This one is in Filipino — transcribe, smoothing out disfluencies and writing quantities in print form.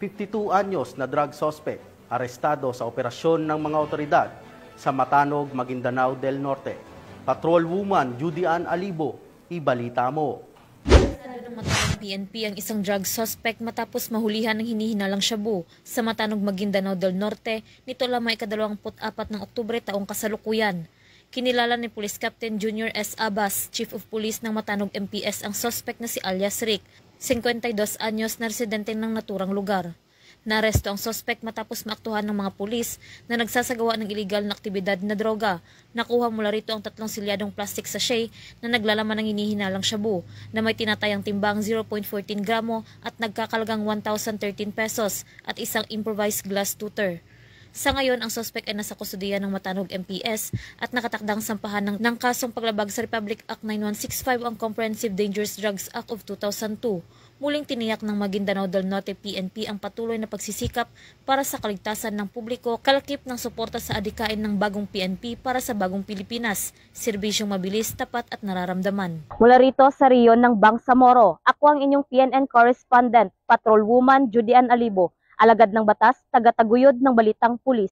52 anyos na drug suspect, arestado sa operasyon ng mga otoridad sa Matanog, Maguindanao del Norte. Patrol Woman Judy Ann Alibo, ibalita mo. Ng Matanog PNP ang isang drug suspect matapos mahulihan ng hinihinalang shabu sa Matanog, Maguindanao del Norte nito lamang ika-24 ng Oktubre taong kasalukuyan. Kinilala ni Police Captain Junior S. Abas, Chief of Police ng Matanog MPS ang suspect na si alias Rick, 52 anyos na residente ng naturang lugar. Naresto ang suspect matapos maaktuhan ng mga pulis na nagsasagawa ng iligal na aktibidad na droga. Nakuha mula rito ang 3 silyadong plastic sachet na naglalaman ng hinihinalang shabu na may tinatayang timbang 0.14 gramo at nagkakalagang 1,013 pesos at isang improvised glass tutor. Sa ngayon, ang suspect ay nasa kustudiya ng Matanog MPS at nakatakdang sampahan ng kasong paglabag sa Republic Act 9165 ang Comprehensive Dangerous Drugs Act of 2002. Muling tiniyak ng Maguindanao del Norte PNP ang patuloy na pagsisikap para sa kaligtasan ng publiko, kalakip ng suporta sa adikain ng bagong PNP para sa bagong Pilipinas, serbisyong mabilis, tapat at nararamdaman. Mula rito sa Riyon ng Bangsamoro, ako ang inyong PNN correspondent, Patrol Woman Judy Ann Alibo, alagad ng batas, taga-taguyod ng Balitang Pulis.